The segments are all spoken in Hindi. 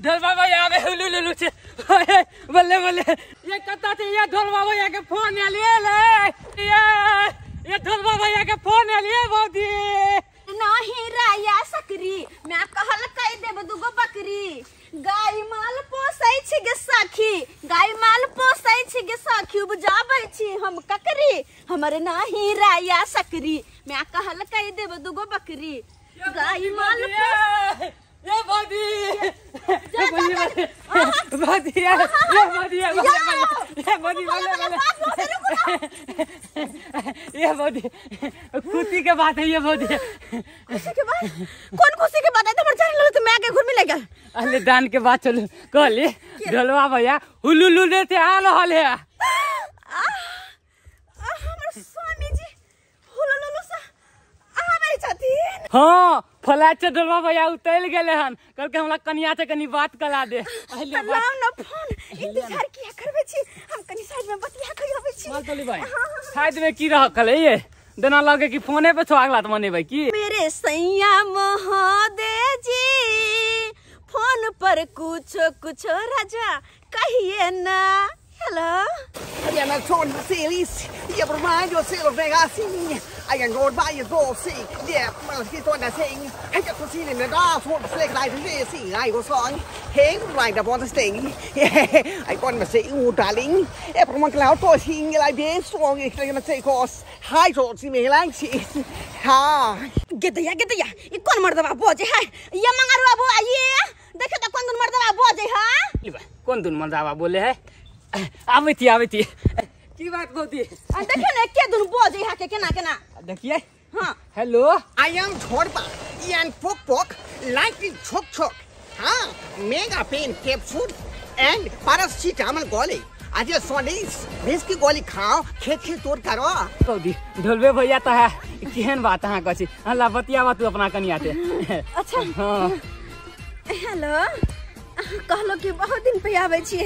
ढोलवा भैया आवे हुलुलुलु छे बल्ले बल्ले ये कता छे ये ढोलवा भैया के फोन ले ये ढोलवा भैया के फोन ले बौदी नहीं राया सकरी मैं कहल कह देब दुगो बकरी गाय माल पोसै छी गे सखी गाय माल पोसै छी गे सखी उपजाबै छी हम ककरी हमर नाही राया सकरी मैं कहल कह देब दुगो बकरी गाय माल ये बौदी बौदी ये बौदी ये बौदी खुशी के बात है ये बौदी खुशी के बात कौन खुशी के बात है तुम जान लो तो मैं के घर में ले गया अरे दान के बात चलो कहली ढोलवा भैया हुलुलु रे से आ रहल है हमर स्वामी जी हुलुलु से आबै छथिन हां फ्लाइट से ढोलवा भैया उतैल गेले हन कल के हमरा कनिया से कनी बात करा दे पहले लाओ ना फोन इंतजार किया करबे छी हम कनी साइड में बतिया करबे छी मालतली भाई साइड में की रहल है ये देना लगे कि फोने पे स्वागत तो मनेबै की मेरे सैया महोदय जी फोन पर कुछ राजा कहिए ना hello I am John Series. You provide yourself legacy. I can go by your door, see. Yeah, well, he's on the thing. I just to see in the dark, what the like to see. I was on. Hey, right up on the sting. Yeah, I want to say, oh, darling. Everyone can out for seeing like this. Strong, if they're going to take us. Hi, George, me like she. Ha. Get the ya. You can't murder a boy. Hi. Yamangaru boy, yeah. देखो तो कौन मर्दवा बोझे हां कौन दुन मर्दवा बोले है आवे थी की बात होती है देखो ना के दुन बोझे हा के केना देखिए हां hello I am Thorpa and Pok like the chok हां mega pain capsule and paracetamol गोली आज ये सोनीस बेस की गोली खाओ खेत तोड़ करो बौदी ढोलवे भैया तो है केहन बात हां कछि अल्लाह बतियावा तू अपना कनिया से अच्छा हां हेलो कहलो कि बहुत दिन पे आवे छी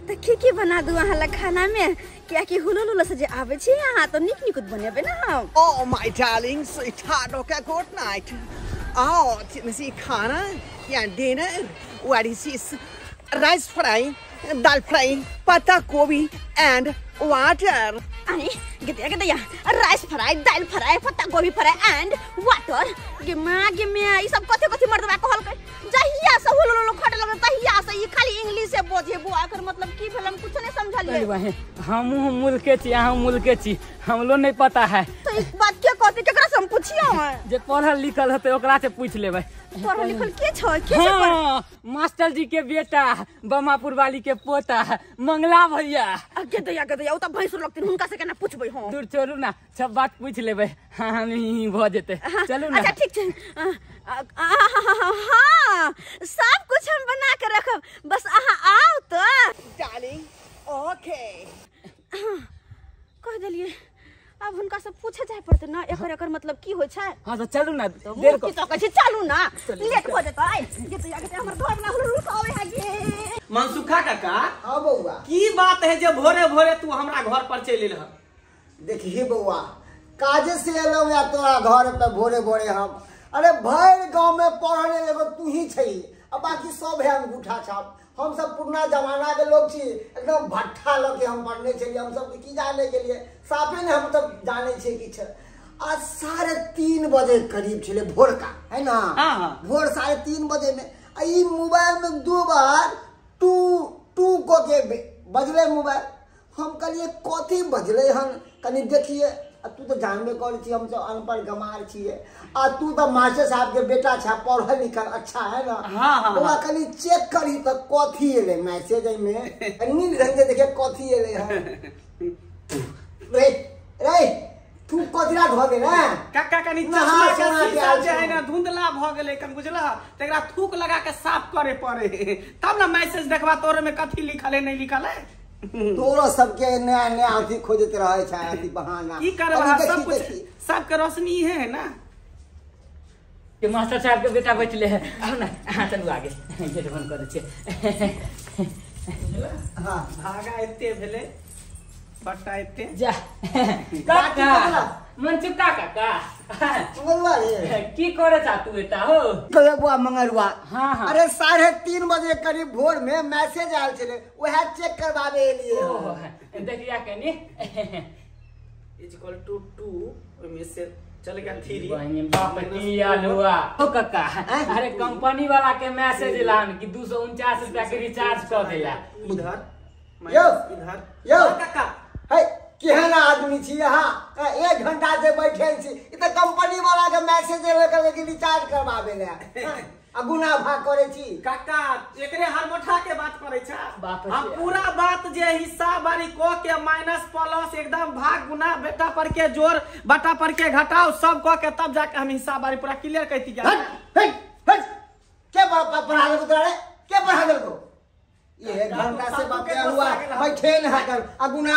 त की बना दू अहाँ ला खाना में क्या कि हुलुलु से जे आवे छी अहाँ तो निक बनेबे ना हम Oh my darling sweetheart okay good night oh see खाना या dinner what is this rice fry dal fry pata gobi and water ani gede ya rice fry dal fry pata gobi fry and water गिमा ई सब कथि मर्दवा कहल के जहिया से हुलुलु खट लगे तहिया से ई खाली इंग्लिश से बोझे बुआ कर मतलब की भेल हम कुछ नहीं समझलिए हम मुल्के छी हम मुल्के छी हमलो नहीं पता है तो इस बात के कहते केकरा से हम पूछियो जे पढ़ल लिखल हते ओकरा से पूछ लेबै पढ़ल लिखल के छ के से मास्टर जी के बेटा बमापुर वाली के पोता मंगला भैया के दया ओ त भैंसुर लगतिन हुनका से केना पूछबै हम दूर छोड़ू ना सब बात पूछ लेबै हम ही भ जेते चलू ना अच्छा ठीक छै हां सब कुछ हम बना के रखब बस अहाँ आओ तो darling okay कह देलिए अब हुनका से पूछे जाय पड़ते ना एकर मतलब की होय छै हां तो चलू ना देर को तो कहै चलू ना लेट हो जेतै के हमर घर ना रुक आवे है गे मनसुखा काका हां बौआ की बात है जे भोरे भोरे तू हमरा घर पर चल एलह देखिए बउआ काजे से एलो या तोरा घर पे भोरे भोरे हम अरे भर गांव में पढ़ने एगो तू ही छै अब बाकी सब है अंगूठा छाप हम सब पुराना जमाना के लोग छी एकदम भट्ठा लगे हम पढ़ने चलिए हम सब की जाने के लिए साफे ने हम तब जाने छे कि छ आज 3:30 बजे करीब छले भोर का है ना हां भोर 3:30 बजे में ई मोबाइल में दो बार टू को के बजले मोबाइल हम कहलिए कथी बजले हम कनी देखिए तू तो जानबे कर छी हम सब अनपढ़ गमार छिए आ तू तो मास्टर साहब के बेटा छा पढ़ल लिखल अच्छा है ना हां ओला कनी चेक करी त कथी एले मैसेज में नील रंग के देखे कथी एले है रे तू कथीरा भ गेल ना काका कनी चश्मा के शीशा जे है ना धुंधला भ गेले कन बुझला तेकरा थूक लगा के साफ करे पड़े तब ना मैसेज देखबा तोरे में कथी लिखल है नहीं लिखल है तोरो सबके नया अथी खोजते रहे छै अथी बहाना की करबा सब कुछ सबके रोशनी है ना के मास्टर साहब के बेटा बैठले है आओ ना हां चलू आगे गेट बंद कर दे हां भागा एते भेले बट्टा एते जा काका मनचुका काका मंगलवा रे की करे चाहतू बेटा हो कहे बुआ मंगलवा। हाँ हाँ अरे 3:30 बजे करीब भोर में मैसेज आयल छले वह चेक करवावे लिए। देखिया कनी इक्वल टू 2 में से चल गया 3 बहनी बाप किया लुआ ओ काका अरे कंपनी वाला के मैसेज लान कि 249 रुपया के रिचार्ज कर देला इधर यो इधर यो काका है केहन आदमी छी यहाँ 1 घंटा से बैठे छी इ त कंपनी वाला के मैसेज लेकर के रिचार्ज करवावे ले आ गुना भाग करे छी। काका एकरे हरमठा के बात करे छा बाप रे। हम पूरा बात जे हिस्सा बारी को के माइनस प्लस एकदम भाग गुना बेटा पर के जोड़ बटा पर के घटाओ सब को के तब जाके हम हिस्सा बारी पूरा क्लियर कहती जा। हट के पढ़ा दे रे के पढ़ा दे को ये 1 घंटा से बात हुआ बैठे न है कर आ गुना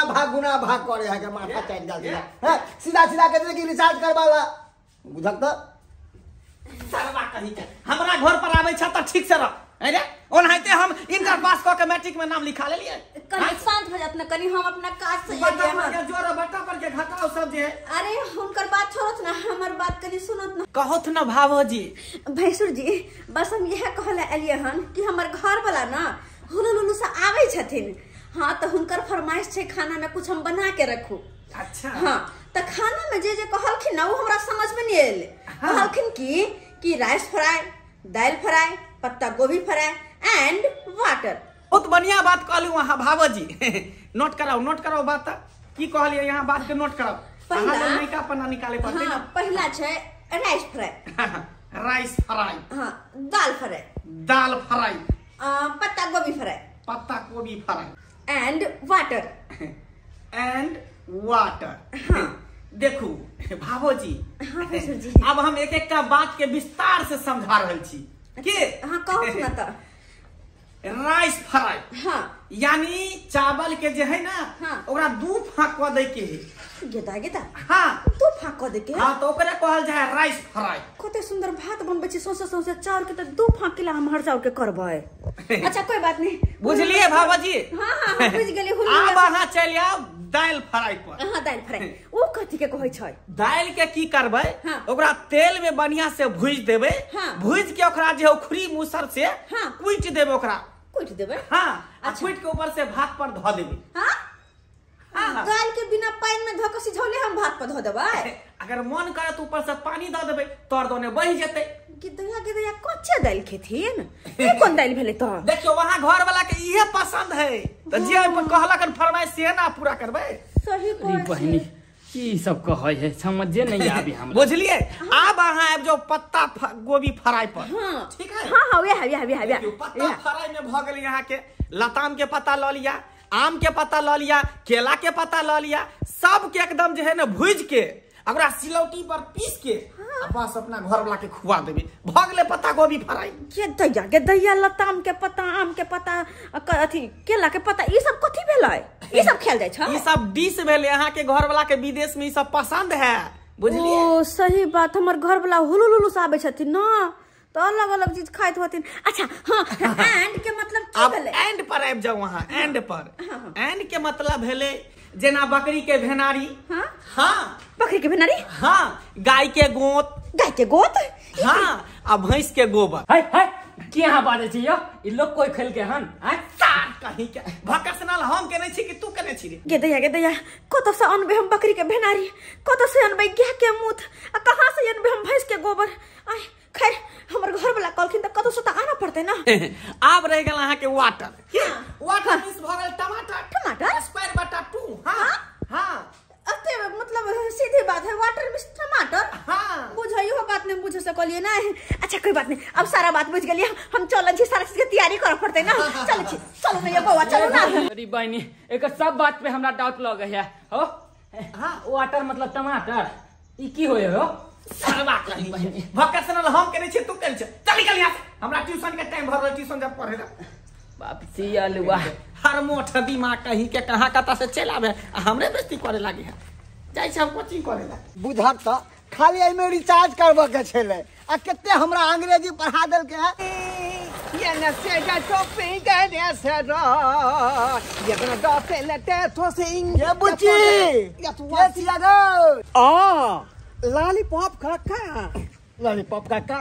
भाग करे है के माथा चढ़ जा दिया है सीधा सीधा कहते कि रिचार्ज करवाला बुझक त सरवा कही के हमरा घर पर आबै छ त ठीक से रह अरे ओनाहिते हम इंटर पास क के मैट्रिक में नाम लिखा लेलिए। कनी शांत हो जात न कनी हम अपना काज से बटा पर के जोड़ बटा पर के घटाओ सब जे अरे हुनकर बात छोड़त ना हमर बात कनी सुनत ना कहत न भावोजी भैंसुर जी बस हम यह कहले एलिए हन कि हमर घर वाला ना हुलुलुलु से आवे छथिन। हाँ तो हुनकर फरमाइश छे खाना में कुछ हम बना के रखू। अच्छा हाँ तो खाना में जे कहलखिन ना वो हमरा समझ में नहीं आयल। कहलखिन कि राइस फ्राई दाल फ्राई पत्ता गोभी फ्राई एंड वाटर। बहुत बढ़िया बात कहलू वहाँ भावोजी नोट कराओ बात की कहलिए यहाँ बात के नोट कराओ। पहला नहीं का पन्ना निकाले पड़ते हाँ, पहला छे राइस फ्राई राइस फ्राई हाँ दाल फ्राई पत्ता गोभी फ्राई एंड वाटर हाँ देखू भावोजी हाँ भैंसुर जी अब हम एक एक का बात के विस्तार से समझा रहे छी के हाँ कहो ना तो राइस फ्राई हाँ यानी चावल के जे है ना हाँ। ओकरा 2 फाँक क दे के है गेदा हाँ 2 फाँक क दे के हाँ तो ओकरे कहल जाए राइस फ्राई। कते सुंदर भात बनबे छी सौसे चाउर के तो 2 फाँक के हम हर चाउर के करबै। अच्छा कोई बात नहीं बुझलिए भावोजी हाँ हाँ बुझ गेली अब अहाँ चल आओ दाल फ्राई पर। हाँ दाल फ्राई ओ कथी के कहै छै दाल के की करबै हाँ। ओकरा तेल में बढ़िया से भूज देबै हाँ। भूज के ओकरा जे उखरी मुसर से हाँ। कुट देबै ओकरा कुट देबै हाँ अच्छा। कुट के ऊपर से भात पर धो देबै हाँ हाँ। दाल के बिना पानी में धो के सिझौले हम भात पर धो देबै। अगर मन करे तो ऊपर से पानी दो देबै तोर दोने बह जेतै। गिदया कच्चे दाल खेथिन ई कोन दाल भेलै तो देखियो वहाँ घर वाला के इहे पसंद है तो जे कहलक फरमाइश से ना पूरा करबै। सही अरे बहनी की सब कहै है समझे नहीं आबी हमरा बुझलिए अब अहाँ आबि जाओ पत्ता गोभी फ्राई पर। हाँ ठीक है हाँ हाँ वे देखियो, पत्ता फ्राई में भ गेल यहाँ के लताम के पत्ता ल लिया आम के पत्ता ल लिया केला के पत्ता ल लिया सब के एकदम जो है ना भूज के ओकरा सिलौटी पर पीस के बस अपना घर वाला के खुआ देबे भ गेले पत्ता गोभी फ्राई। गेदैया लताम के पत्ता आम के पत्ता अथी केला के पत्ता ई सब कथी भेलै ई सब खायल जाय छै ई सब डिश भेले यहाँ के घर वाला के विदेश में ई सब पसंद है बुझलिए। ओ सही बात हमर घर वाला हुलुलुलु से आबै छथिन ना तो अलग अलग चीज खाइत होथिन। अच्छा हाँ एंड के मतलब की अब भेलै एंड पर आबि जाओ वहाँ एंड पर एंड के मतलब भेले जेना बकरी के भेनारी हाँ हाँ बकरी के भेनारी हाँ गाय के गोत हाँ आ भैंस के गोबर। है की यहाँ बाजे छी यो ई लोग कोई खेल के हन हैं सार कहीं के भकसनल हम केने छी कि तू केने छी रे। गेदैया कतौ से अनबे हम बकरी के भेनारी कतौ से अनबे गाय के मूत आ कहां से अनबे हम भैंस के गोबर। आय खैर हमर घर वाला कहलखिन त कतौ से त आना पड़ते ना। अब रह गेल अहाँ के वाटर वाटर मींस भ गेल टमाटर स्क्वायर बटा 2 हाँ हाँ अते मतलब सीधी बात है वाटर में टमाटर हाँ बुझाइयो बात नहीं बुझ सकलिए ना। अच्छा कोई बात नहीं अब सारा बात बुझ गेलिए हम चलन छी सारा चीज के तैयारी करे पड़ते ना। चलो ना ये बौआ चलो ना। अरे बहनी एक सब बात पे हमरा डाउट लगे है हो हाँ वाटर मतलब टमाटर ई की होय हो सरवा कहीं भकसनल हम केने छी तू केने छी चल निकल यहां से हमरा ट्यूशन के टाइम भर ट्यूशन जब पढ़े बाप सिया लुआ हर मोठ दिमाग कहीं के कहां कता से चल आवे हमरे बेइज्जती करे लागे है जाय छै हम कोचिंग करे ला बुझक त खाली एहि में रिचार्ज करबो के छले आ कते हमरा अंग्रेजी पढ़ा देल के है। ये न से जा टोपी के ने से रो ये न डॉफे लेते तो सिंग ये बुची ये सिया गो आ लॉलीपॉप काका लॉलीपॉप काका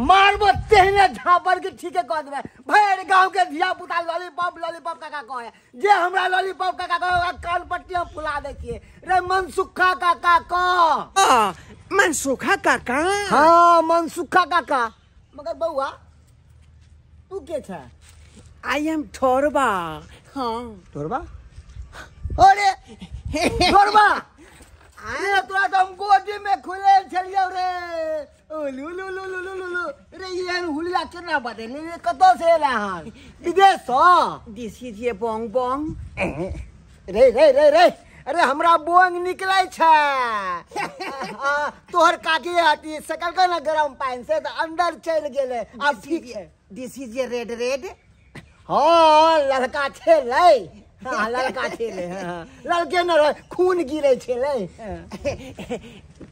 मारबो तेहने झापर के ठीके कह देबे भैर गांव के धिया पुता लॉलीपॉप लॉलीपॉप काका कहे जे हमरा लॉलीपॉप काका कहे कान पट्टी हम फुला दे छिए रे मनसुखा काका क मनसुखा काका हां मनसुखा काका मगर बउआ तू के छ आई एम ठोरबा हां ठोरबा अरे ठोरबा अरे तोरा तो हम गोदी में खुले छलियो रे लू लू लू लू लू लू रे ये हुलिया केना बाटे ले कतो से एला हन विदेश दिस इज ये बोंग बोंग रे रे रे रे अरे हमरा बोंग निकलै छै तोहर काकी आती सकल का ना गरम पानी से तो अंदर चल गेले अब ठीक है दिस इज ये रेड रेड हां लड़का छे ले हां लड़का छे ले लड़के न खून गिरे छे ले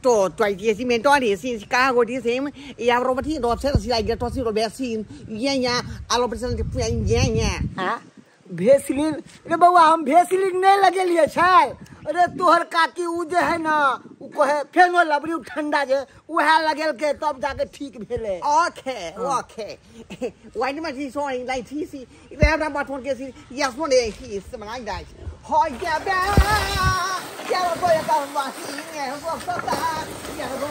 तो ये सी मेंटो दी सी का go di sim ya robati do se si like to si ro besin ya alo persen ya हां भेसलिन रे बउआ हम भेसलिन नहीं लगेलिए छै अरे तोहर काकी उ जे है ना उ कहे फेनो लबरी ठंडा जे उहा लगेल के तब जाके ठीक भेले ओके ओके व्हाई मा सी सो लाइक सी सी रे हमरा बात फोन के सी यस नो दे ही इज समाई दाई हो या बे या रो बोया का वासी ने हो पता या रो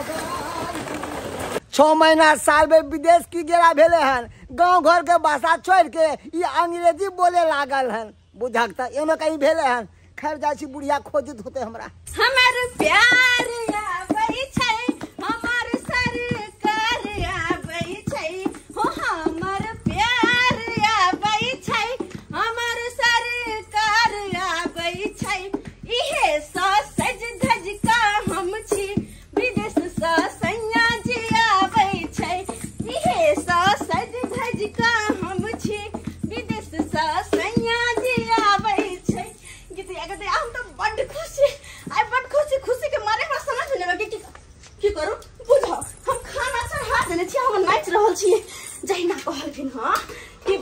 6 महीना साल में विदेश की गेला भेले हन गांव घर के भाषा छोड़ के ये अंग्रेजी बोले लागल हन बुझक त एनो कहीं भेले हन खैर जाय छी बुढ़िया खोजत होते हमरा हमर प्यार आबै छै हमर सरकार आबै छै हो हमर प्यार आबै छै हमर सरकार आबै छै इहे सज धज का हम छी विदेश स सैया जी आबै छै इहे सज धज का हम छी विदेश स सैया जी आबै छै गीत आगे हम तो बड़ खुशी के मारे हमरा समझ नहीं लगे की करू बुझो हम खाना चढ़ा देने छी हम नाच रहल छी जहिना कहलखिन हां कि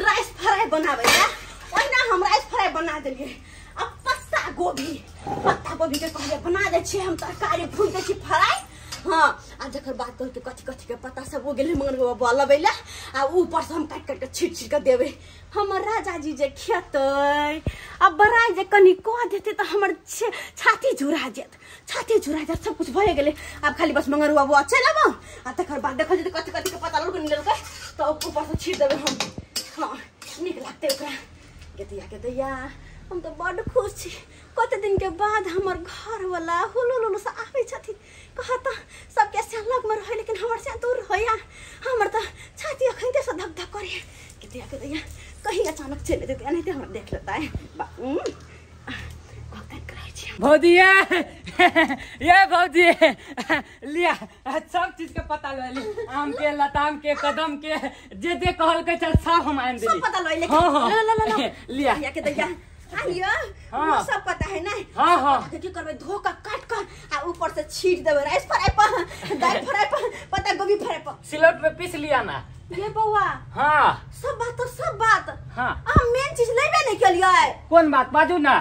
राइस फ्राई बनाबै है ओहिना हम राइस फ्राई बना देलिए अब पत्ता गोभी के कहले बना दे छी हम तरकारी भून दे छी फ्राई हां आ जकर बात कर के कथि के पता सब हो गेले मंगन बाबा बोलबैला आ ऊपर से हम काट के छीट के देबे हमर राजा जी जे खेतै अब बराई जे कनी कह देते त हमर छाती झुरा जात सब कुछ भए गेले अब खाली बस मंगन बाबा चलब आ तकर बाद देख जे कथि के पता लोग निकल के तो ऊपर से छीट देबे हम हां निक लागते ओकरा के दैया हम तो बड़ खुश छी कते दिन के बाद हमर घर वाला हुलुलुलु से आबै छथि कहता सबके संग में रहे लेकिन हमर से दूर होया हमर त छाती अखनते से धक धक करे के दैया कहीं अचानक चले देते नहीं तो हमरा देख लेता है भक्तन कराई छी भौजिया ये भौजी लिया सब चीज के पता ले आम के लताम के कदम के जे कहल के चल सब हम आन देली सब पता ले हां लिया के दैया आलिया वो सब पता है ना हां की करबे धोका काट कर आ ऊपर से छीट देबे राइस फ्राई पर दाल फ्राई पर पत्ता गोभी फ्राई पर सिलौट पे पीस लिया ना ये बउआ हां सब बात हां हम मेन चीज लेबे नहीं केलिए कौन बात बाजू ना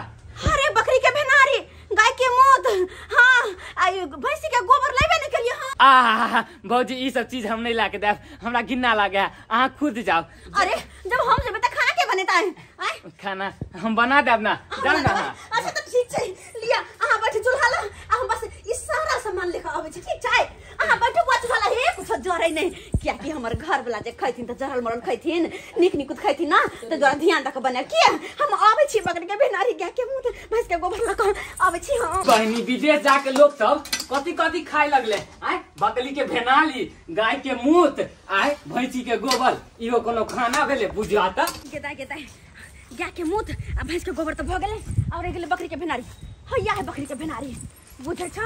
अरे बकरी के भेनारी गाय के मूत हां आई भैंसी के गोबर लेबे नहीं केलिए हां भौजी ई सब चीज हम नहीं लाके दे हमरा गिन्ना लागे आ खुद जाओ अरे जब हम जेबे त खाना के बनेता है खाना हम बना देब ना जान ना अच्छा तो ठीक छै लिया आहा बैठ चूल्हा ला आ हम बस ई सारा सामान लेके आबै छी ठीक छै आहा बैठो बात वाला हे कुछ जरे नहीं किया कि हमर घर वाला जे खैथिन त जरल मरल खैथिन निक खैथिन ना त जरा ध्यान रख बना किया हम आबै छी बकरी के भेनारी गाय के मूत भैंस के गोबर लगा आबै छी हम बहनी विदेश जाके लोग सब कथी खाए लगले आय बकरी के भेनाली गाय के मूत आय भैंसी के गोबर इहो कोनो खाना भेले बुझा त गेदा गाय के मूत आ भैंस के गोबर त भ गेले और ए गेले बकरी के भेनारी हैया है बकरी के भेनारी बुझै छ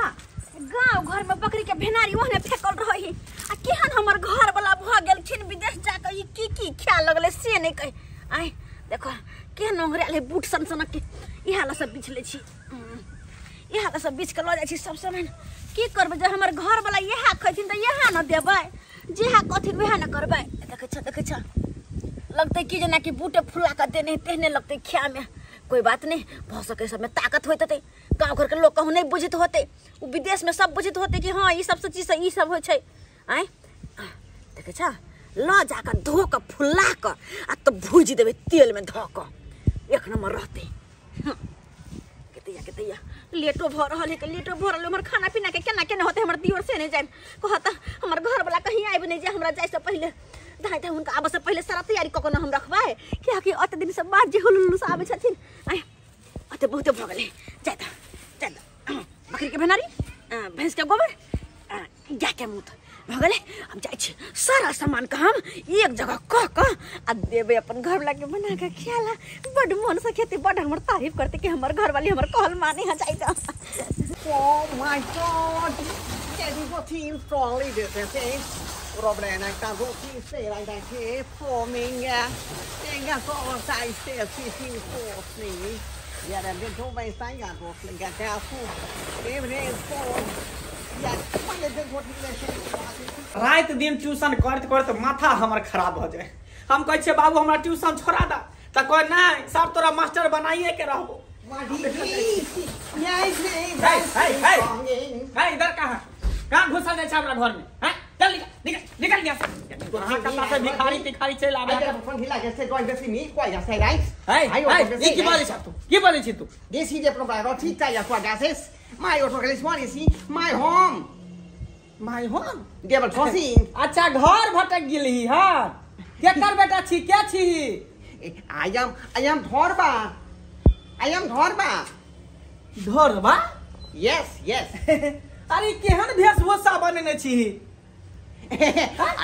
गांव घर में बकरी के भेनारी ओहने फेकल रही आ केहन हमर घर वाला भ गेल छिन विदेश जाके ई की खा लगले से नहीं कह आय देखो केहन ओंगरे बूट सन के इहाला सब बिछले छी इहा सब बीच के ल जाय छी सब सामान की करबे जे हमर घर वाला इहा खैथिन त इहा न देबै जेहा कथिन वहा न करबै देखे छ लगते कि जना कि बूटे फुला के देने तेहने लगते खा में कोई बात नहीं, बहुत सके सब में ताकत होते थे, गांव घर के लोग कहूँ नहीं बुझित होते, वो विदेश में सब बुझित होते कि हाँ ये सब चीज ये सब हो आए देखे छा ल जाकर धो कर फुला कर आ तो भूज देवे तेल में धो कर एक नंबर रहते। केतैया लेटो भर रहा है, लेटो भर रहा हमारे खाना पीना के केना केना होते हमारे दियोर से नहीं जाए कहता हमारे घर वाला कहीं आए नहीं जाए हमरा जाए से पहले दाई उनका आब से पहले सारा तैयारी कऽ के हम रखबाय क्या कि अत दिन से बाद जे हुलुलु से आबे छथिन आय अते बहुत भ गेलै जाय बकरी के भेनारी भैंस के गोबर गाय के मूत भ गेलै। हम जाय छी सारा सामान का हम एक जगह कऽ आ देबे अपन घर वाला के बना के खियाला, बड मन से खेती बड हमर तारीफ करते कि हमर घर वाली हमर कहल माने ह जाय जा। Oh my God! Getting for team strong leaders, okay? Problem like that, team stay like that, okay? Forming, they got all sides there, team force me. Yeah, then they don't waste time, got to fling at their food. Everything is full. Yeah, what is it, what is it? रात दिन ट्यूशन करते करते माथा हमर खराब हो जाए। हम कहे छे बाबू हमरा ट्यूशन छोड़ा दा त कोई नहीं सर तोरा मास्टर बनाइए के रहबो। इधर कहाँ घुसल जाए हमरा घर में हैं? चल निकल गया कहाँ कपड़ा से भिखारी चल आवे फोन हिला के से going to see me quite a say right ये की बोले छ तू की बोले छी तू this is the problem right ठीक है what does this my auto is one is my home Deval crossing अच्छा घर भटक गेली हां के कर बेटा छी के छी I am धोरबा yes अरे केहन भेषभूषा बनेने छी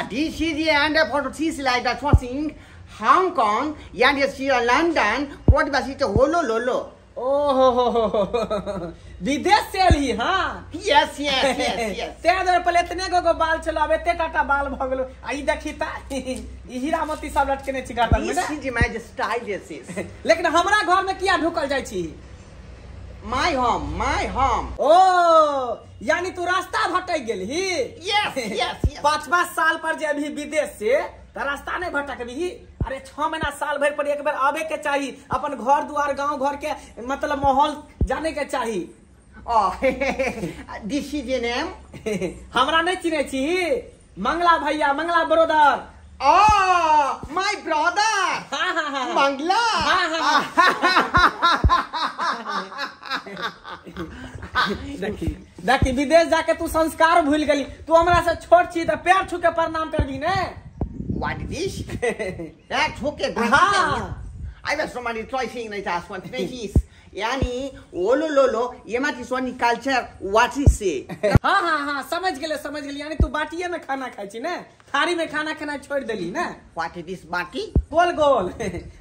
this is the end of photo see like that crossing Hong Kong and this is London what was it holo lolo ओहो विदेश से एली हां yes ते दर पहले इतने गो बाल चलावे एते टाटा बाल भ गेलो आई देखी ता ई हीरामती सब लटकेने छी गाटल में this is my style this is लेकिन हमरा घर में किया ढुकल जाय छी my home ओ यानी तू रास्ता भटक गेलही yes 5 साल पर जे अभी विदेश से त रास्ता नहीं भटकबी अरे 6 महीना साल भर पर एक बार आवे के चाहिए अपन घर द्वार गांव घर के मतलब माहौल जाने के चाहिए this is the name हमरा नहीं चिन्हे छी मंगला भैया मंगला ब्रदर my brother हाँ मंगला देखी विदेश जाके तू संस्कार भूल गली तू हमरा से छोट छी त पैर छू के प्रणाम करबी ने what is this that okay I was somebody trying like that one thing यानी ओलो लोलो ये माटी सोनी कल्चर व्हाट इज से हां समझ गेले यानी तू बाटिए में खाना खाई छी ने थारी में खाना खाना छोड़ देली ना व्हाट इज दिस बाटी गोल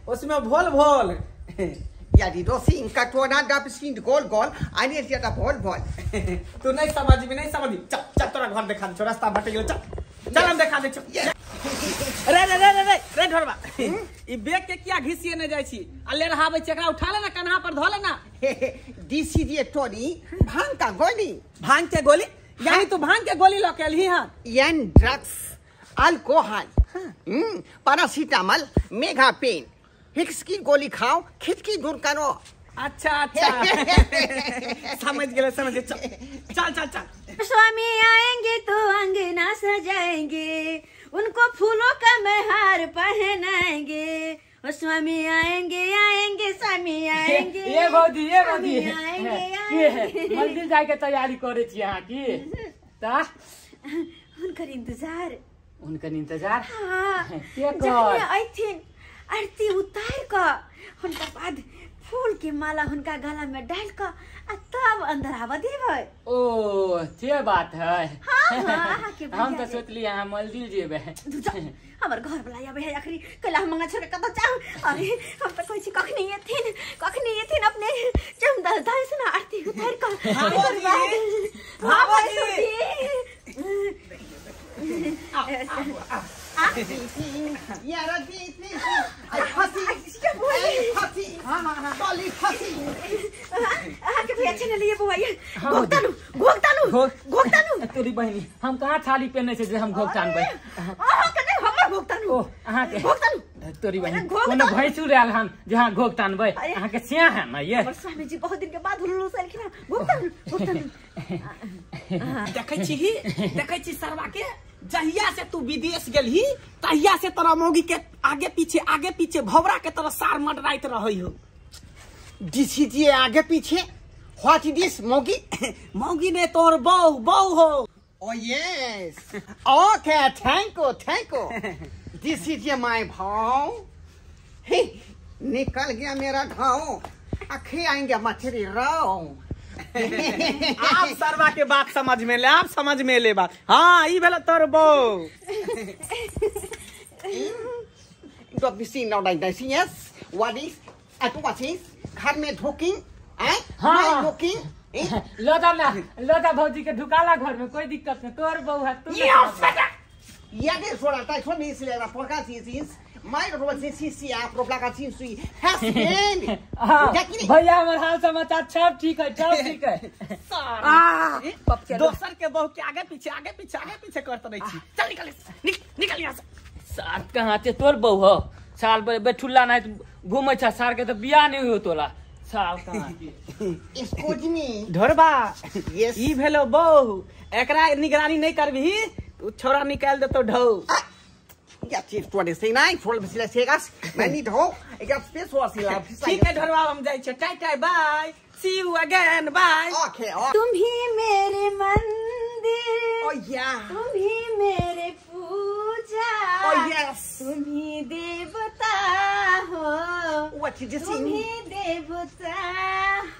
उसमें भोल यानी दोसी इनका टोना डब सीन गोल आई नीड या भोल तू नहीं समझी चल तोरा घर दिखा दे रास्ता भटक गेल चल हम दिखा दे रे ढोरबा ई बैग के किया घिसिए न जाय छी अल्ले रहाबे छी एकरा उठा ले ना कन्हा पर धो ले ना दिस इज ए टोनी भांग के गोली यानी तू भांग के गोली ल के एलही हां and drugs alcohol paracetamol mega pain हिक्स की गोली खाओ खिचकी दूर करो अच्छा समझ गए चल स्वामी आएंगे तो अंगना सजाएंगे उनको फूलों का हार पहनाएंगे और स्वामी आएंगे स्वामी आएंगे ये भौजी आएंगे मंदिर जाए के तैयारी करे छी यहाँ की ता उनकर इंतजार हाँ के कर आइथिन आरती उतार का उनका बाद फूल के माला उनका गला में डाल का तब अंदर आवा देबै ओ ये बात है हाँ, हम तो सोचली यहाँ मंदिर जेबे हमर घर वाला आबे है आखिरी कला मंगा छोड़ कत जाऊ अरे हम तो कहै छी कखनी एथिन अपने चमदल दाल से ना आरती उतार का तोरी बहनी हम कहाँ थाली पहने से हम घोघ टानबे हमर घोघतानु ओ अहाँ के तोरी बहन घोग कोनो भैंसू रहल हन जहां घोग तानबै अहाँ के सिया है ना ये हमर स्वामी जी बहुत दिन के बाद हुलुलु सलखिन घोगतन देखै छी सरवा के जहिया से तू विदेश गेलही तहिया से तोरा मौगी के आगे पीछे भौरा के तरह सार मडराइत रहै हो। डीसीजी आगे पीछे व्हाट इज दिस मौगी मौगी ने तोर बहू हो। Oh yes. Okay, thank you. This is my भाव। हे निकल गया मेरा ढाव, आखे आएंगे मछली राव। आप सरवा के बात समझ में ले, आप समझ में ले बात। हाँ ई भेल तोर बहू। Don't be seen now like this. Yes. What is? What is? घर में ढोकिंग? हाँ। ढोकिंग? लोदा भौजी के ढुकाला घर में कोई दिक्कत नहीं तोर बहू है तू Ya de sola, tai son mis leva por casis. My रोसी आप रोपला का चीज सुई has been भैया हमार हाल समाचार सब ठीक है दोसर के बहू के आगे पीछे करत रही छी। चल निकल यहां से। सार कहां ते तोर बहू हो साल बैठुल्ला नहीं घूमै छ सार के तो बियाह नहीं हो तोला साल कहां Excuse me. ढोरबा Yes. ई भेलो बहू एकरा निगरानी नहीं करबी तू छोरा निकाल दे तो ढौ। Ja, chief 29 for the Silas. I need hope. I got space for Silas. ठीक है ढोरबा हम जाई छ tata bye see you again bye. Okay. तुम ही मेरे मंदिर Oh yeah. तुम ही मेरे पूजा Oh yes. तुम ही देवता हो What did you तुम sing? ही देवता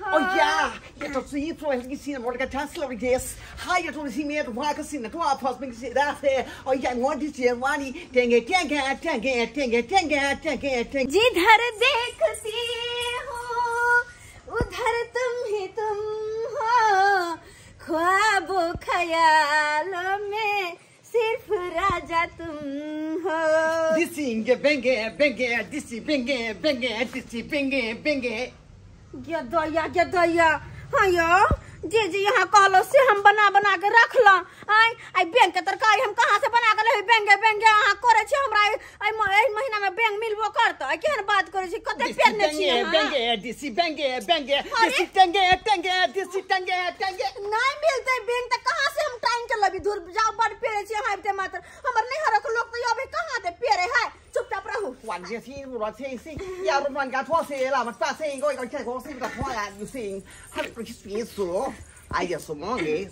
हो Oh yeah. Get to see it for you see what got chance like this. Hi, you to see me at work in the club house being sit that there. Oh yeah, what is your money? Dang it. जिधर देखती हूँ उधर तुम हो ख्वाबों ख्यालों में सिर्फ राजा तुम हो। This thing benge this benge. गया हाँ यार जी यहाँ कहलो से हम बना के रख ला आई बैंक के तरकारी हम कहाँ से बना के ले बैंक यहाँ करे छी हमरा आई महीना में बैंक मिलबो करत आई केहन बात करे छी कते पेड़ ने छी benge नहीं मिलते बैंक त कहाँ से हम टाइम के लबी दूर जाओ बड़ पेड़ छी हम आबते मात्र हमर नहीं हरक लोग तो अबे कहाँ दे पेड़ है चुपचाप रहू วันเดียวที่เราเซ็งอย่ารบกวนการทั่วเสียละมันป้าเซ็งก็ยังใช้ของเซ็งกับทั่วอยู่เซ็งให้ไปคิดสูไอ้เดี๋ยวสมองเลย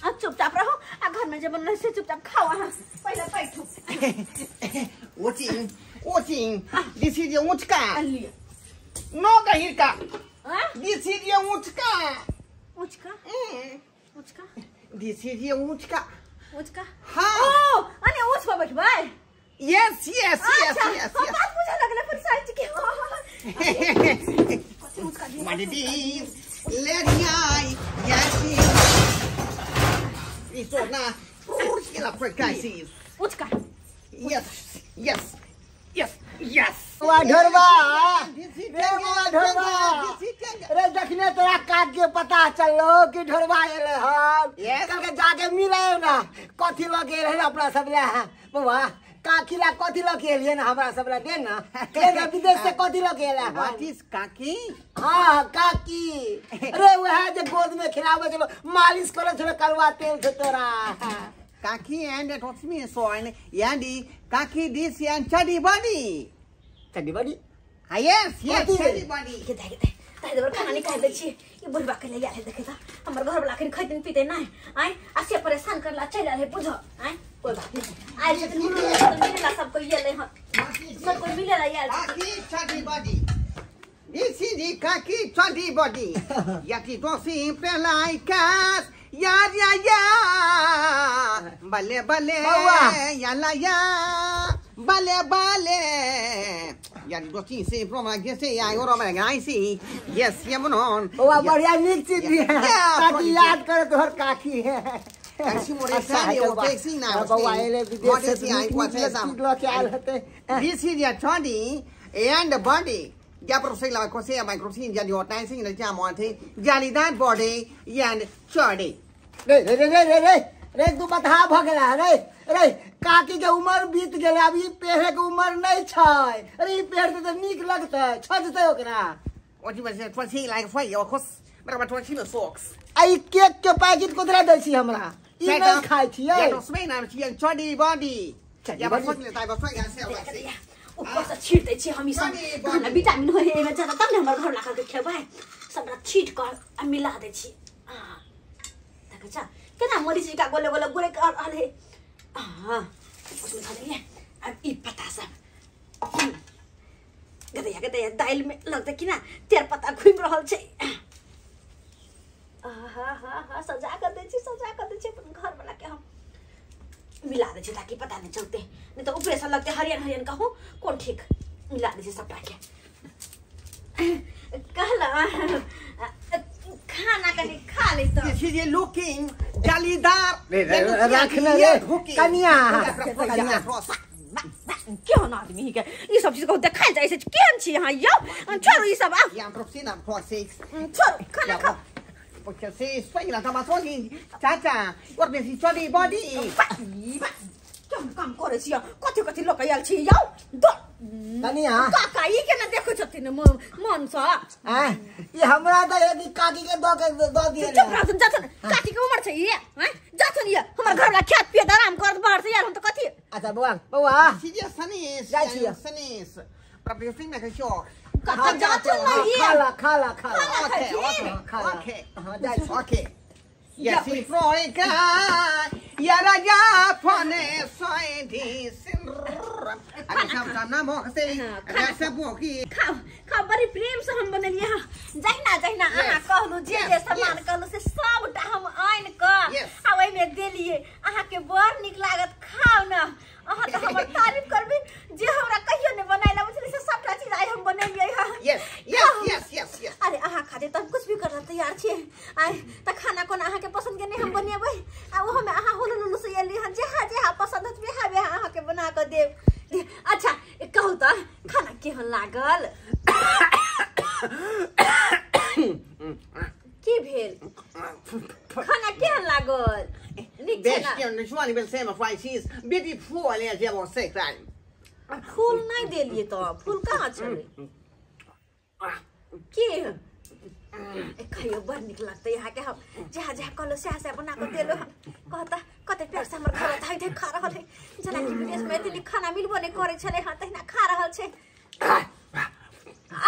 अब चुपचाप रहो आ घर में जब बनने से चुपचाप खाओ पहले बैठो 我จริงดิสิเดียวมุชกา लियो นอกจากฮิกา हां ดิสิเดียวมุชกา मुचका ดิสิเดียวมุชกา हाँ ओ अनि उस पर बैठ भाई yes हम बात पूछने लगले फिर साइड के माने दी लेनियाई yes isso na ela foi caído मुचका yes ढोरबा अरे देखने तोरा काट के पता चलो कि ढोरबा एले हम कल के जाके मिले ना कथी लगे रहे अपना सब ले बउआ काकी ला कथी लगे एलिए ना हमरा सब ले दे ना केना विदेश से कथी लगे एले what is काकी हां काकी अरे वह जे गोद में खिलावे चलो मालिश करे चलो करवा तेल से तोरा Kaki and that was me so and Yandy Kaki this and Chaddy Bunny. चड्डी बड़ी Yes, Chaddy Bunny. के ताई देवर खाना निकाल दे छी ये बुढ़वा के ले आए देखे त हमर घर वाला के खैतिन पीते नहीं आई आसे परेशान करला चल रहे बुझो आई कोई बात नहीं आई से मिलेला सबको ये ले हां सबको मिलेला यार Kaki Chaddy Bunny. This is the Kaki Chaddy Bunny. Yaki don't simple like us. Ya bale yala ya bale ya do tin se from like say I oro my guy see yes yemonon बउआ बढ़िया नीक चीज भी है काकी याद करे तोहर काकी है Kasi mo rin sa niyo, fixing na. बउआ एले विदेश से के आल हते This is your Toddy and the body. Ya pero sei la cosa ya microsin ya dio time sing la llamo ante ya li that body and Toddy. रे रे तू बता भ गेला रे रे काकी के उम्र बीत गेले अभी पेड़े के उम्र नहीं छै अरे ई पेड़ त नीक लगतै छजतै ओकरा ओटी बस फसी लाइक फाइ ओ खोस बराबर तो छी न सॉक्स आई केक के पैकेट कोतरा दै छी हमरा ई नहीं खाइ छी या तो स्मे नाम छी चडी बॉडी या बस फकले ताइ बस या से ऊपर से छीट दै छी हम ई सब खाना विटामिन हो हे में ज्यादा तब ने हमर घर ला के खेबै सबरा छीट कर मिला दै छी देख छ केना मरीच का गोले गोले गुरे कर आले उसमें खा देंगे अब ई पता सब गदया दाल में लगता कि ना तेर पत्ता घुम रहल छै हा सजा कर दे छी घर वाला के हम मिला दे छी ताकि पता नहीं चलते नहीं तो ऊपर से लगते हरियन कहूं कौन ठीक मिला दे छी सबटा के कहला खाना कनी खा ले तो दिस इज लुकिंग जालीदार रखने रे कनिया क्यों ना आदमी के ई सब चीज को देखा जाय छै केन छी यहां यौ छोड़ो ई सब आ या प्रोसीना प्रोसेस छोड़ खाना खा porque se spagna tamatoni चाचा और बेसी चडी बॉडी केन काम करे छी कथि लोक आयल छी यौ कनिया काका ई केना देखै छथिन मन स आ ई हमरा त यदि काकी के द दिए चुप रह जाथन काकी के उमर छै ई हैं जाथन ये हमर घर ला खेत पियत आराम करत बाहर से यार हम त कथि अच्छा बउआ सीजे सनीस जाइ छी सनीस para ver filme que show काका जाथन ना ये खाला okay हां जाइ छी okay yes si froika ya raja fane soidi sin ani sam na mo से ऐसे बोकी खा बड़ी प्रेम से हम बनलिए हां जहिना आहा कहलु जे सामान कहलु से सबटा हम आइन क आ ओइ में देलिए आहा के बड़ निक लागत खाओ ना आहा त हमर तारीफ करबी जे हमरा कहियो ने बनाइला बुझली से सबटा चीज आई हम बनेलिए हां yes अरे आहा खाते त कुछ भी करला तैयार छी आई त खाना कोन आहा के पसंद के नहीं हम बनेबै आ ओहो में आहा होलुलु से एली हां जे हा पसंद हतबे हाबे आहा के बना के देब अच्छा कहू त खाना केहन लागल की भेल खाना केहन लागल नीक छै ना Best Johnny will say my fried cheese beautiful and yeah was say that फूल नहीं देलिए तो फूल कहाँ छले की खाइयो बड़ निक लगते यहाँ के हम जहाँ कहलो से बना के देलो कहता कते पेड़ से हमर घर धाइ खा रहल है जना कि विदेश में इतनी खाना मिलबो नहीं करे छले हां तहिना खा रहल छै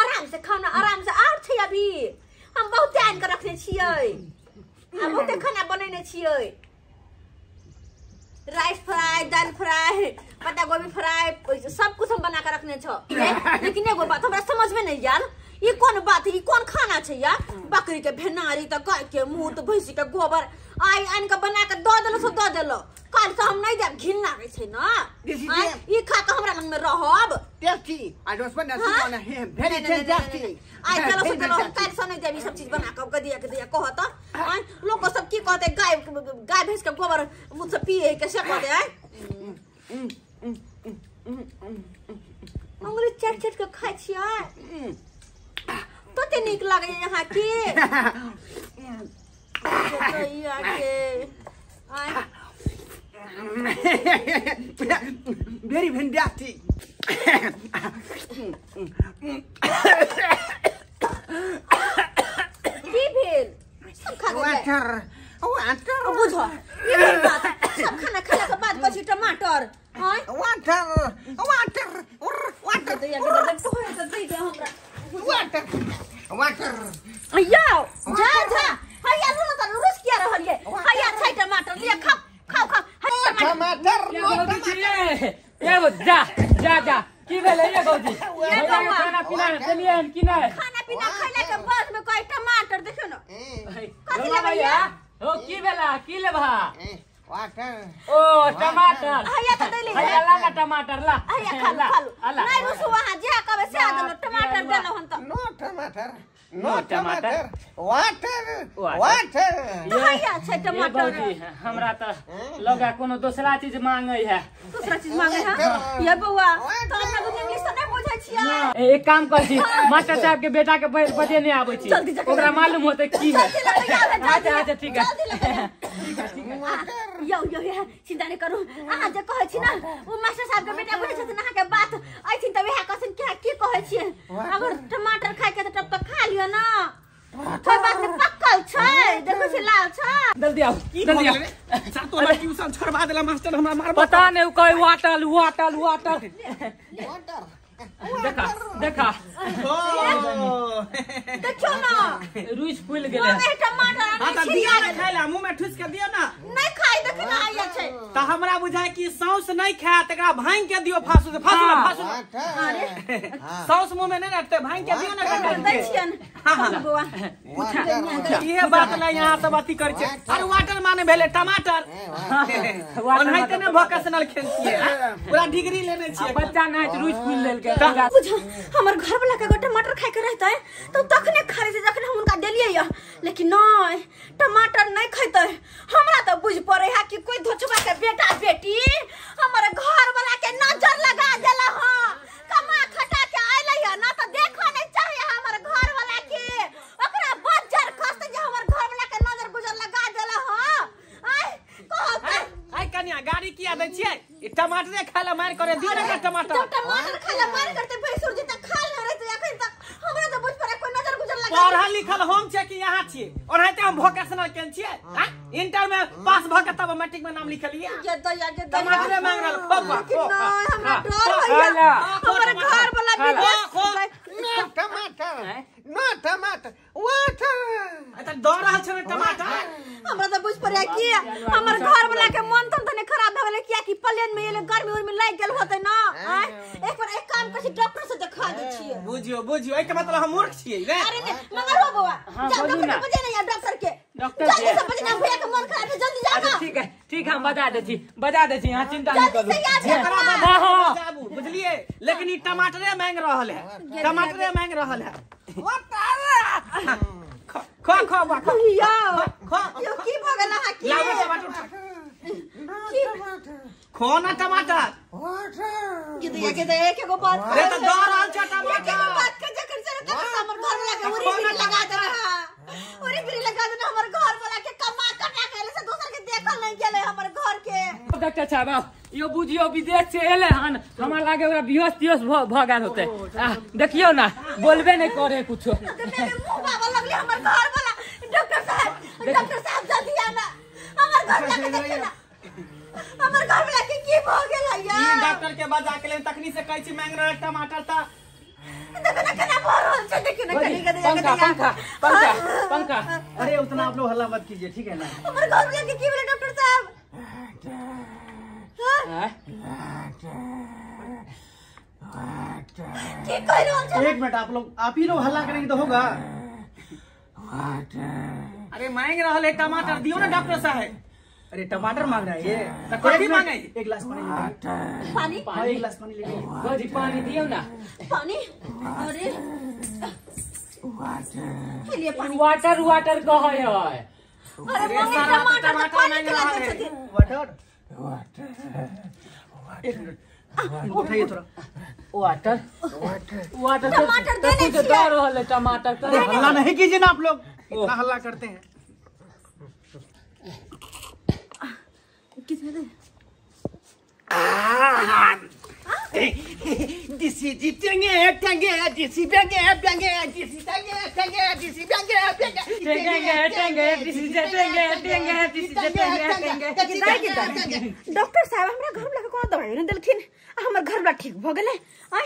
आराम से खाना आराम से आर छै अभी हम बहुत ध्यान के रखने छियै हम बहुत खाना बनेने छियै राइस फ्राई दाल फ्राई पत्ता गोभी फ्राई सब कुछ हम बना के रखने छ लेकिन एगो बात हमरा समझ में नहीं आयल ये कौन बात है ये कौन खाना छै यार बकरी के भेनारी त गाय के मुंह त भैंसी के गोबर आई आन के बना के द देलो काल से हम नहीं देब घिन लागे छै ना ई खा के हमरा लंग में रहब tasty I don't spend that on him very tasty आई चलो से काल से नहीं देब ई सब चीज बना के दिया कहत आई लोग सब की कहते गाय भैंस के गोबर मुंह से पिए के से कहते आई अंगुरी चट के खाइ छियै तो ते निक लागे यहाँ की very fantastic की भेल सब खा water बुझो ये बात सब खाना खाला के बाद कछि टमाटर हां water तो या के कोहे त दे हमरा water अय्या जा हैया लो त रुस किया रहल ये हैया छै टमाटर ले खाओ टमाटर ये जा की भेले ये गौजी खाना पीना चलिए कि नहीं खाना पीना खैला के बाद में कोई टमाटर देखियो ना कथि लेबै या हो की भेला की लेबा water ओ टमाटर हैया त देली हैया ला टमाटर ला हैया खा लो नहीं रुसु वहां जे कहबे से देलो टमाटर देलो हन त no tomato water हैया छै टमाटर हमरा त लगा कोनो दूसरा चीज मांगै है दूसरा चीज मांगे है ये बउआ तो हमरा तो इंग्लिश नहीं बुझै छियै एक काम कर छी मास्टर साहब के बेटा के बजे नहीं आबै छी ओकरा मालूम होते की है अच्छा ठीक है यो यो यो चिंता नहीं करू अहाँ जे कहै छी ना ओ मास्टर साहब के बेटा बुझै छथिन अहाँ के बात आइथिन त वह कहथिन क्या की कहै छी अगर टमाटर खाय के त तब तक खा लियो ना कोई बात नहीं पक्कल छै देखो छी लाल छ जल्दी आओ जल्दी आओ सर तो हमरा ट्यूशन छोड़वा देला मास्टर हमरा मार पता नहीं कोई वाटल वाटल वाटल देखा देखा देखो ना रुइस फूल गेले में टमाटर हां त दिया ना खाइला मुंह में ठुस के दियो ना नहीं खाई देख ना आया छै त हमरा बुझाय कि सौस नहीं खा तकरा भांग के दियो फासु फासु अरे सौस मुंह में नहीं रखते भांग के दियो ना दै छियन बुआ ये बात ना यहाँ सब अथी कर छै अरे वाटर माने भेले टमाटर ओनहिते ने वोकेशनल खेल छियै पूरा डिग्री लेने छियै बच्चा नहीं रुइस फूल लेल के बुझा हमर घर वाला के टमाटर खाय के रहते तो तखने खाइ छै जखन हम उनका देलियै या लेकिन नहीं टमाटर नहीं खैते हमरा तो बुझ पड़े है कि कोई धोचबा के बेटा बेटी हमर घर वाला के नजर लगा देला हां कमा खटा के आइले या ना तो देखो नहीं चाहिए हमर घर वाला के ओकरा बज्जर कष्ट जे हमर घर वाला के नजर गुजर लगा देला हां आय कहो आई कन्या गाड़ी किया दै छियै ई टमाटरे खाला मार करे दियो ना टमाटर टमाटर खाला मार करते भैंसुर जी तक खा ले रहे तो एखन तक हमरा तो बुझ पड़े कोई नजर गुजर लगा पढ़ल लिखल हम छै कि यहाँ छियै ओनहिते हम वोकेशनल केन छियै हां इंटर में पास भ के तब मैट्रिक में नाम लिखलियै ये दया टमाटरे मांग रहल खो हमरा डर होइया हमर घर वाला भी टमाटर नो टमाटर वाटर त डर रहल छै टमाटर हमरा तो बुझ पड़े कि हमर घर वाला के मन तने खराब भ गेले किया कि प्लेन में ये गर्मी उर में लाग गेल होते ना एक बार एक काम कर डॉक्टर से दिखा दे छियै बुझियो एके मतलब हम मूर्ख छियै रे अरे मगर हो बउआ जा डॉक्टर बजे ना डॉक्टर के जल्दी से बजे ना भैया के मन खराब है जल्दी जा ना ठीक है हम बता दे छी हां चिंता नहीं करू एकरा बाबू बुझलिए लेकिन ई टमाटरे मांग रहल है टमाटरे मांग रहल है खो यो की भ गेल हा की लाओ टमाटर खो ना टमाटर के दे के गो बात अरे तो डर रहल छै टमाटर बात के जखन से तक हमर घर वाला के उरी भी लगा दे रहा उरी भी लगा दे हमर घर वाला के कमा कटा के से दोसर के देखल नहीं गेले हमर घर के डॉक्टर साहब यो बुझियो विदेश से एले हन हमरा लागे ओकरा बिहोश भ गेल होते देखियो ना बोलबे नहीं करे कुछो मुंह बाबा लगले हमर घर वाला डॉक्टर साहब जल्दी आना हमर घर वाला के देखिए ना हमर घर वाला के की भ गेल या ई डॉक्टर के बजा के ले तकनी से कहै छी मांग रहल टमाटर त देखो ना केना भ रहल छै देखिए ना कनी पंखा अरे उतना आप लोग हल्ला मत कीजिए ठीक है ना हमर घर वाला के की भेल डॉक्टर साहब की कह रहल छै एक मिनट आप ही लोग हल्ला करेंगे तो होगा अरे मांग रहल है टमाटर दियो ना डॉक्टर साहब अरे टमाटर मांग रहा है ये कथी मांगे एक गिलास पानी पानी एक गिलास पानी ले गोजी पानी दियो ना पानी अरे लिए पानी वाटर कहै है अरे मम्मी टमाटर पानी के लगे छथिन वाटर एक मिनट उठाइए थोड़ा वाटर टमाटर देने तो दे रहल है टमाटर हल्ला नहीं कीजिए ना आप लोग इतना हल्ला करते हैं कितने दे Disi di tenge disi benge disi tenge disi doctor साहब हमरा घर वाला के कोनो दवाई नहीं देलखिन हमर घर वाला ठीक भ गेले आय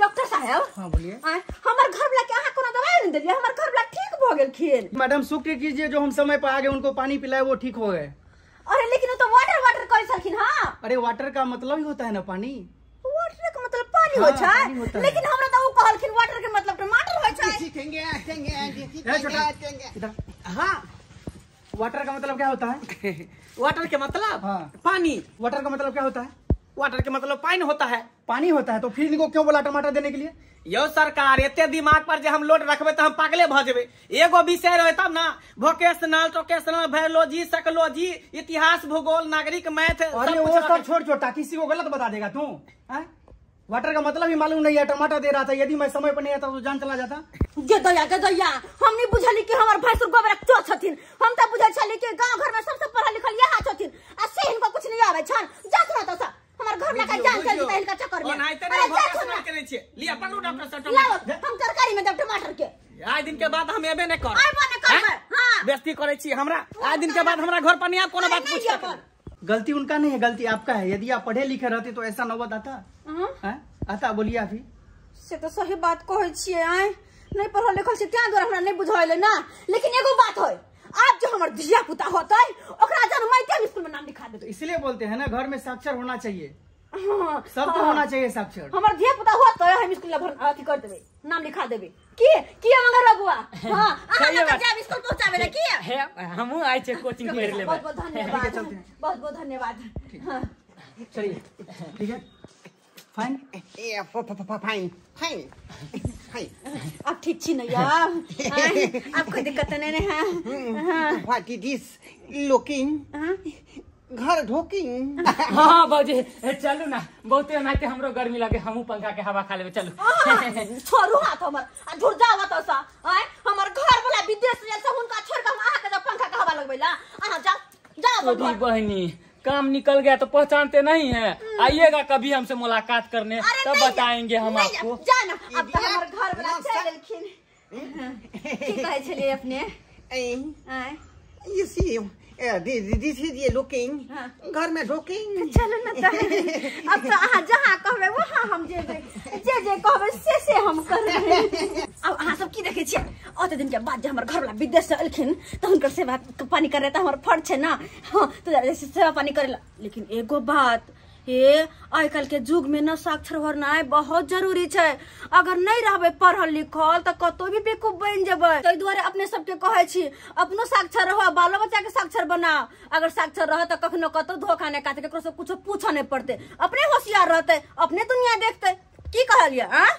डॉक्टर साहब हाँ बोलिए आय हमर घर वाला के अहाँ कोनो दवाई नहीं देलिए हमर घर वाला ठीक भ गेलखिन मैडम शुक्र कीजिए जो हम समय पर आ गए उनको पानी पिलाए वो ठीक हो गए अरे लेकिन वो तो वाटर कह सकिन हां अरे वाटर का मतलब ही होता है ना पानी वाटर का मतलब पानी हो छै लेकिन हमरा तो वो कहलखिन वाटर के मतलब टमाटर हो छै disi tenge हाँ वाटर का मतलब क्या होता है वाटर के मतलब हाँ। पानी वाटर का मतलब क्या होता है? वाटर के मतलब पानी होता है पानी होता है। तो फिर इनको क्यों बोला टमाटर देने के लिए? यो सरकार एते दिमाग पर जे हम लोड रखबे तो हम पागले भ जेबे। एगो विषय रहे तब ना वोकेशनल टोकेशनल बायोलॉजी साइकोलॉजी इतिहास भूगोल नागरिक मैथ अरे वो सब छोड़ छोटा किसी को गलत बता देगा तू वाटर का मतलब ही मालूम नहीं है। टमाटर दे रहा था, यदि मैं समय पर नहीं आता तो जान चला जाता। गे दैया हम नहीं बुझली कि हमर भैंसुर गोबर क्यों छथिन। हम त बुझल छली कि गांव घर में सबसे पढ़ा लिखल यहा छथिन आ से इनको कुछ नहीं आवे छन। जात ना तो हमर घर में का जान चल जता इनका चक्कर में। अरे जात ना करे छी लिया पकड़ू डॉक्टर साहब टमाटर हम तरकारी में दब टमाटर के। आज दिन के बाद हम एबे नहीं कर आइबो नहीं करबे। हां बेइज्जती करे छी हमरा। आज दिन के बाद हमरा घर पर नहीं आप कोनो बात पूछ। गलती उनका नहीं है, गलती आपका है। यदि आप पढ़े लिखे रहते तो ऐसा नौबत आता हैं? आता बोलिए आप ही से तो सही बात कहै छियै। आय नहीं पढ़ल लिखल से त्या द्वारा हमरा नहीं बुझाइले ना। लेकिन एगो बात है, आप जो हमर धिया पुता होतै ओकरा जन मैं स्कूल में नाम लिखा देबै। इसलिए बोलते हैं ना घर में साक्षर होना चाहिए। हाँ, सबको होना चाहिए साक्षर। हमर धिया पुता होतै हम स्कूल में अथी कर देबै, नाम लिखा देबै। की मगर रबुआ हां आहा का जब स्कूल पहुंचावे रे की हमहू आइ छे कोचिंग कर लेबै। बहुत बहुत धन्यवाद, बहुत बहुत धन्यवाद। हां चलिए ठीक है फाइन। Fine fine fine. अब ठीक छी नहीं यार। अब कोई दिक्कत नहीं है। हां व्हाट इज दिस लुकिंग घर ढोकिंग। हाँ बाबूजी चलू ना, बहुते नाते हमरो गर्मी लगे, हमहू पंखा के हवा खा लेबे। चलू छोड़ू हाथ हमर आ झुर जावा तो सा। आय हमर घर वाला विदेश से हुनका छोड़ के हम आहा के पंखा के हवा लगबै ला। आहा जा छोटी बहनी काम निकल गया तो पहचानते नहीं है। आइएगा कभी हमसे मुलाकात करने, तब बताएंगे हम आपको। जा ना अब तो हमर घर वाला चल गेलखिन। की कहै छलिए अपने? आय You see, this is ये looking घर में ढोकिंग। चलो ना अब तो आहा जहाँ कहबे वहाँ हम जेबे, जे कहबे से हम करबे। अब आहा सब की देखे छियै ओते दिन के बाद जे हमर घर वाला विदेश से एलखिन त हुनकर सेवा पानी करे त हमर फर्ज छै ना। हां तो सेवा पानी करेला। लेकिन एगो बात हे आइ काल के युग में न साक्षर होनाइ बहुत जरूरी छै। अगर नहीं रहबे पढ़ल लिखल त कतो भी बेवकूफ बन जेबै। तै दुआरे अपने सबके कहै छी अपनो साक्षर रहो, बालो बच्चा के साक्षर बनाओ। अगर साक्षर रह त कखनो कतो धोखा नहीं खाते, केकरो से कुछ पूछा नहीं पड़ते, अपने होशियार रहते, अपने दुनिया देखते। की कहलियै? हां